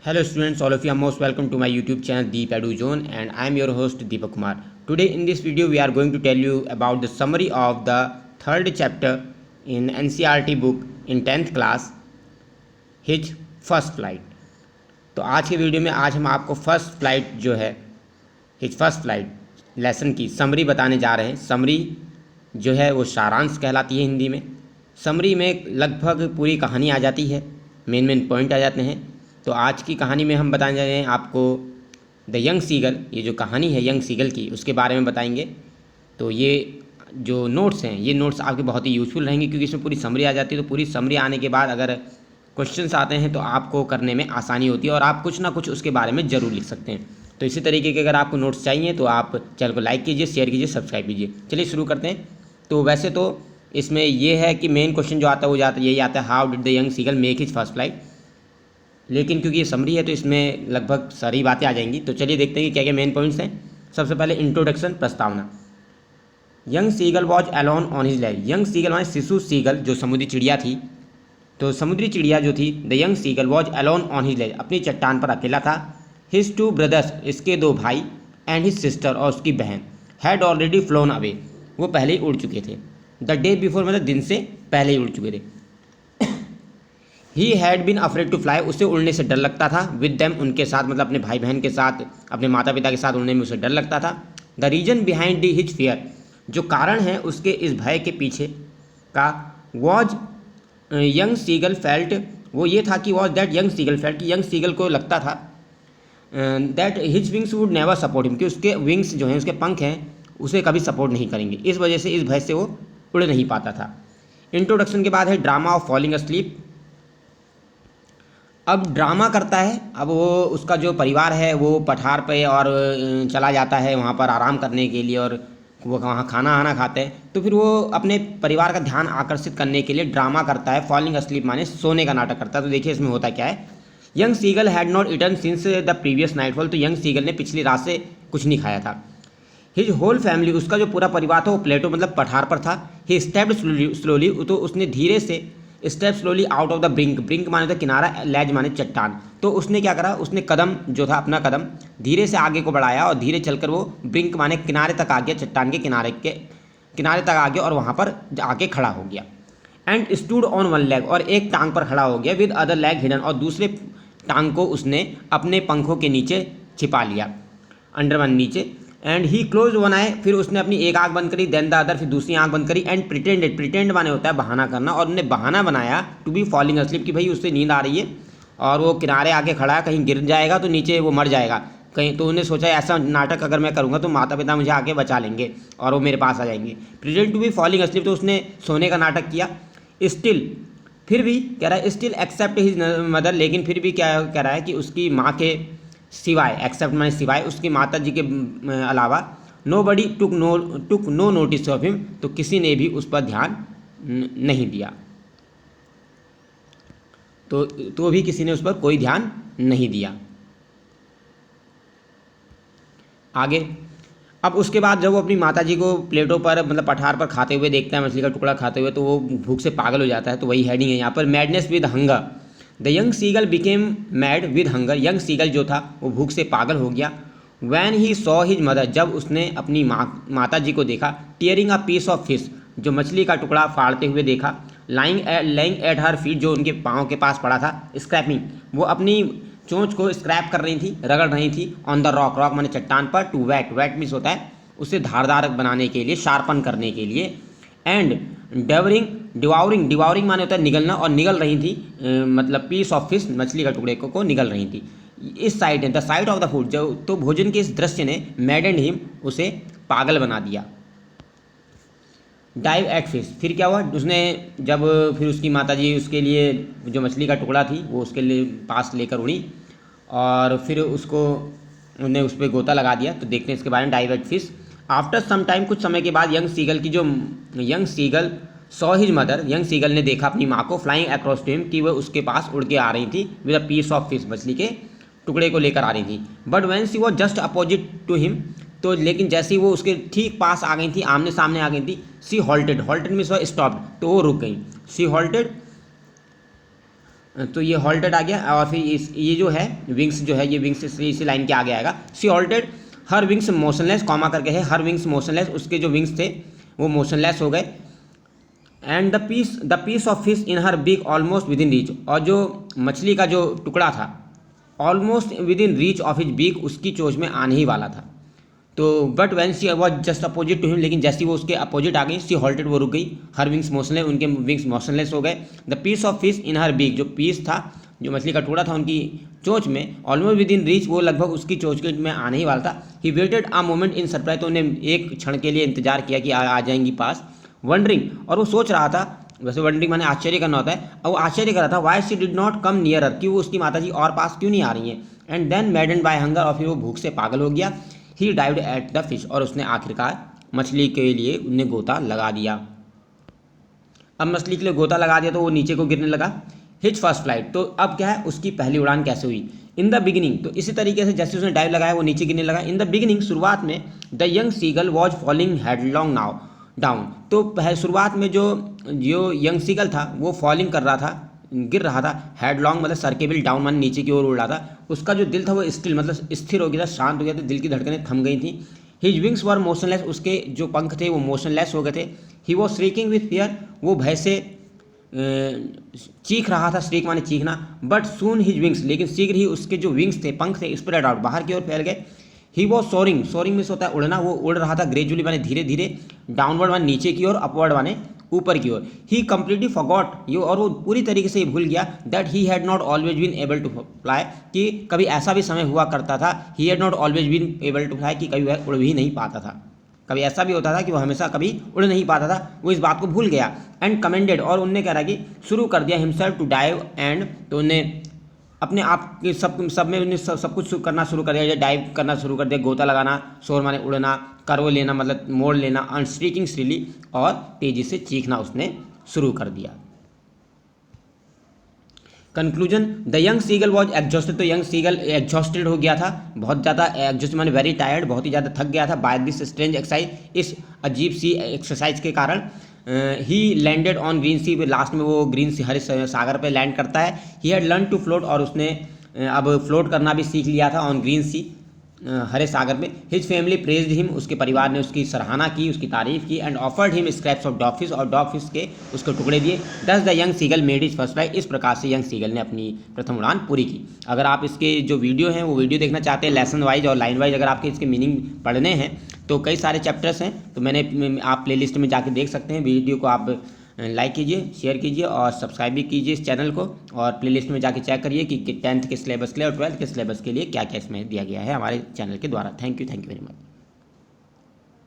Hello students, all of you are most welcome to my YouTube channel Deep Edu Zone, and I am your host Deepak Kumar. Today in this video we are going to tell you about the summary of the third chapter in NCERT book in 10th class, His First Flight. तो आज के video में आज हम आपको first flight जो है his first flight lesson की समरी बताने जा रहे हैं। समरी जो है वो सारांश कहलाती है हिंदी में। समरी में लगभग पूरी कहानी आ जाती है, मेन पॉइंट आ जाते हैं। तो आज की कहानी में हम बताने जा रहे हैं आपको द यंग सीगल, ये जो कहानी है यंग सीगल की उसके बारे में बताएंगे। तो ये जो नोट्स हैं ये नोट्स आपके बहुत ही यूज़फुल रहेंगे क्योंकि इसमें पूरी समरी आ जाती है। तो पूरी समरी आने के बाद अगर क्वेश्चंस आते हैं तो आपको करने में आसानी होती है और आप कुछ ना कुछ उसके बारे में ज़रूर लिख सकते हैं। तो इसी तरीके के अगर आपको नोट्स चाहिए तो आप चैनल को लाइक कीजिए, शेयर कीजिए, सब्सक्राइब कीजिए। चलिए शुरू करते हैं। तो वैसे तो इसमें ये है कि मेन क्वेश्चन जो आता है वो यही आता है, how did the young seagull make his first flight. लेकिन क्योंकि ये समरी है तो इसमें लगभग सारी बातें आ जाएंगी। तो चलिए देखते हैं कि क्या क्या मेन पॉइंट्स हैं। सबसे पहले इंट्रोडक्शन, प्रस्तावना। Young seagull was alone on his ledge. Young seagull माने शिशु सीगल जो समुद्री चिड़िया थी। तो समुद्री चिड़िया जो थी the young seagull was alone on his ledge, अपनी चट्टान पर अकेला था। हिज टू ब्रदर्स, इसके दो भाई, एंड हिज सिस्टर और उसकी बहन, हैड ऑलरेडी फ्लोन अवे, वो पहले ही उड़ चुके थे। द डे बिफोर मतलब दिन से पहले ही उड़ चुके थे। He had been afraid to fly, उसे उड़ने से डर लगता था। विद दैम, उनके साथ मतलब अपने भाई बहन के साथ, अपने माता पिता के साथ उड़ने में उसे डर लगता था। The reason behind the his fear, जो कारण है उसके इस भय के पीछे का, वॉज यंग सीगल फेल्ट, वो ये था कि was that young seagull felt, कि यंग सीगल को लगता था that his wings would never support him, कि उसके विंग्स जो हैं, उसके पंख हैं, उसे कभी सपोर्ट नहीं करेंगे। इस वजह से, इस भय से वो उड़ नहीं पाता था। इंट्रोडक्शन के बाद है ड्रामा ऑफ फॉलिंग अस्लीप। अब ड्रामा करता है। अब वो उसका जो परिवार है वो पठार पे और चला जाता है वहाँ पर आराम करने के लिए, और वो वहाँ खाना आना खाते हैं। तो फिर वो अपने परिवार का ध्यान आकर्षित करने के लिए ड्रामा करता है। फॉलिंग अस्लीप माने सोने का नाटक करता है। तो देखिए इसमें होता क्या है। Young seagull had not eaten since the previous nightfall, तो यंग सीगल ने पिछली रात से कुछ नहीं खाया था। हिज होल फैमिली, उसका जो पूरा परिवार था वो प्लेटो मतलब पठार पर था। ही स्टेप्ड स्लोली, तो उसने धीरे से step slowly out of the brink, brink माने था किनारा, लैज माने चट्टान। तो उसने क्या करा, उसने कदम जो था अपना कदम धीरे से आगे को बढ़ाया और धीरे चलकर वो ब्रिंक माने किनारे तक आ गया, चट्टान के किनारे तक आ गया और वहाँ पर आके खड़ा हो गया। And stood on one leg, और एक टांग पर खड़ा हो गया। विद अदर लेग हिडन, और दूसरे टांग को उसने अपने पंखों के नीचे छिपा लिया, अंडर वन नीचे। एंड ही क्लोज वन आई, फिर उसने अपनी एक आंख बंद करी। देन द अदर, फिर दूसरी आंख बंद करी। एंड प्रिटेंडेड, प्रिटेंड माने होता है बहाना करना, और उन्होंने बहाना बनाया टू बी फॉलिंग अस्लीप, कि भाई उससे नींद आ रही है और वो किनारे आके खड़ा है, कहीं गिर जाएगा तो नीचे वो मर जाएगा कहीं। तो उन्हें सोचा ऐसा नाटक अगर मैं करूँगा तो माता पिता मुझे आके बचा लेंगे और वो मेरे पास आ जाएंगे। Pretend to be falling asleep, तो उसने सोने का नाटक किया। स्टिल, फिर भी कह रहा है स्टिल एक्सेप्ट हिज मदर, लेकिन फिर भी क्या कह रहा है कि उसकी माँ के सिवाय, एक्सेप्ट माने सिवाय, उसकी माता जी के अलावा, nobody took no notice of him, तो किसी ने भी उस पर ध्यान नहीं दिया। तो भी किसी ने उस पर कोई ध्यान नहीं दिया। आगे, अब उसके बाद जब वो अपनी माता जी को प्लेटों पर मतलब पठार पर खाते हुए देखता है, मछली का टुकड़ा खाते हुए, तो वो भूख से पागल हो जाता है। तो वही हेडिंग है यहाँ पर, madness with hunger. The young seagull became mad with hunger, young seagull जो था वो भूख से पागल हो गया। When he saw his mother, जब उसने अपनी माता जी को देखा। Tearing a piece of fish, जो मछली का टुकड़ा फाड़ते हुए देखा। लाइंग एट हर फीट, जो उनके पाँव के पास पड़ा था। स्क्रैपिंग, वो अपनी चोंच को स्क्रैप कर रही थी, रगड़ रही थी। ऑन द रॉक, रॉक माने चट्टान पर। टू वेट, वेट मीन्स होता है उसे धारदार बनाने के लिए, शार्पन करने के लिए। एंड डिवाउरिंग, डिवाउरिंग माने होता है निगलना, और निगल रही थी मतलब पीस ऑफ फिश, मछली का टुकड़े को निगल रही थी। इस side the side of the food, जो तो भोजन के इस दृश्य ने मैडेंड हिम, उसे पागल बना दिया। डाइव एट फिश, फिर क्या हुआ, उसने जब फिर उसकी माताजी उसके लिए जो मछली का टुकड़ा थी वो उसके लिए पास लेकर उड़ी और फिर उसको उन्हें उस पर गोता लगा दिया। तो देखते हैं इसके बारे में। Dive at fish. After some time, कुछ समय के बाद, young seagull saw his mother, young seagull ने देखा अपनी माँ को, फ्लाइंग अक्रॉस टू हिम, कि वह उसके पास उड़ के आ रही थी। With a piece of fish, मछली के टुकड़े को लेकर आ रही थी। But when she was just opposite to him, तो लेकिन जैसे ही वो उसके ठीक पास आ गई थी, आमने सामने आ गई थी, she halted, halted means stopped, तो वो रुक गई। शी हॉल्टेड, तो ये हॉल्टेड आ गया और फिर ये जो है विंग्स जो है ये विंग्स इसी लाइन के आगे आएगा। She halted her wings motionless, comma करके है, हर विंग्स मोशनलेस, उसके जो विंग्स थे वो मोशनलेस हो गए। And the piece of fish in her beak almost within reach, और जो मछली का जो टुकड़ा था almost within reach of his beak, उसकी चोंच में आने ही वाला था। तो but when she was just opposite to him, लेकिन जैसी वो उसके अपोजिट आ गई, शी हॉल्टेड, वो रुक गई। हर विंग्स मोशनलेस, उनके विंग्स मोशनलेस हो गए। The piece of fish in her beak, जो पीस था, जो मछली का टुकड़ा था उनकी चोंच में, ऑलमोस्ट विद इन रीच, वो लगभग उसकी चोंच में आने ही वाला था। He waited a moment in surprise, तो उन्हें एक क्षण के लिए इंतजार किया कि आ जाएंगी पास। वंडरिंग, और वो सोच रहा था, वैसे वंडरिंग माने आश्चर्य करना होता है, और वो आश्चर्य कर रहा था, why she did not come near her, कि वो उसकी माता जी और पास क्यों नहीं आ रही हैं। And then madden by hunger, और फिर वो भूख से पागल हो गया। He dived at the fish, और उसने आखिरकार मछली के लिए उन्हें गोता लगा दिया। अब मछली के लिए गोता लगा दिया तो वो नीचे को गिरने लगा। हिज फर्स्ट फ्लाइट, तो अब क्या है, उसकी पहली उड़ान कैसे हुई। इन द बिगिनिंग, तो इसी तरीके से जैसे उसने डाइव लगाया वो नीचे गिरने लगा। इन द बिगिनिंग, शुरुआत में, the young seagull was falling headlong now down, तो शुरुआत में जो यंग सीगल था वो फॉलिंग कर रहा था, गिर रहा था। हेडलॉन्ग मतलब सर के बिल डाउन मान नीचे की ओर उड़ रहा था। उसका जो दिल था वो स्टिल मतलब स्थिर हो गया था, शांत हो गया था, दिल की धड़कनें थम गई थी। हिज विंग्स वर मोशनलेस, उसके जो पंख थे वो मोशनलेस हो गए थे। He was shrieking with fear, वो भय से चीख रहा था, श्रीक माने चीखना। बट सून हिज विंग्स, लेकिन शीघ्र ही उसके जो विंग्स थे, पंख थे, स्प्रेड आउट, बाहर की ओर फैल गए। ही वॉज सोरिंग, सोरिंग में होता है उड़ना, वो उड़ रहा था ग्रेजुअली माने धीरे धीरे, डाउनवर्ड माने नीचे की ओर, अपवर्ड माने ऊपर की ओर। ही कंप्लीटली फॉरगॉट यू, और वो पूरी तरीके से भूल गया that he had not always been able to fly, कि कभी ऐसा भी समय हुआ करता था, he had not always been able to fly, कि कभी वह उड़ भी नहीं पाता था। कभी ऐसा भी होता था कि वो हमेशा कभी उड़ नहीं पाता था, वो इस बात को भूल गया। एंड कमेंडेड, और उनने कह रहा कि शुरू कर दिया हिमसेल्फ टू डाइव एंड, तो उन्हें अपने आप के सब में उन्हें सब कुछ करना शुरू कर दिया, डाइव करना शुरू कर दिया, गोता लगाना, शोर माने उड़ना, करव लेना मतलब मोड़ लेना, एंड स्ट्रीकिंग श्रीली, और तेजी से चीखना उसने शुरू कर दिया। Conclusion, the young seagull was exhausted, तो यंग सीगल एग्जॉस्टेड हो गया था, बहुत ज़्यादा एग्जॉस्टेड माने वेरी टायर्ड, बहुत ही ज़्यादा थक गया था, बाय दिस स्ट्रेंज एक्सरसाइज, इस अजीब सी एक्सरसाइज के कारण। He landed on green sea, last में वो ग्रीन सी हरे सागर पे लैंड करता है। He had learn to float, और उसने अब फ्लोट करना भी सीख लिया था ऑन ग्रीन सी, हरे सागर में। हिज फैमिली प्रेज्ड हिम, उसके परिवार ने उसकी सराहना की, उसकी तारीफ की। And offered him scraps of dog fish, और डॉग फिश के उसको टुकड़े दिए। Thus the young seagull made his first flight, इस प्रकार से यंग सीगल ने अपनी प्रथम उड़ान पूरी की। अगर आप इसके जो वीडियो हैं वो वीडियो देखना चाहते हैं लेसन वाइज और लाइन वाइज, अगर आपके इसके मीनिंग पढ़ने हैं तो कई सारे चैप्टर्स हैं, तो आप प्ले लिस्ट में जाके देख सकते हैं। वीडियो को आप लाइक कीजिए, शेयर कीजिए और सब्सक्राइब भी कीजिए इस चैनल को, और प्लेलिस्ट में जाके चेक करिए कि 10th के सिलेबस के लिए और 12th के सिलेबस के लिए क्या क्या इसमें दिया गया है हमारे चैनल के द्वारा। Thank you very much.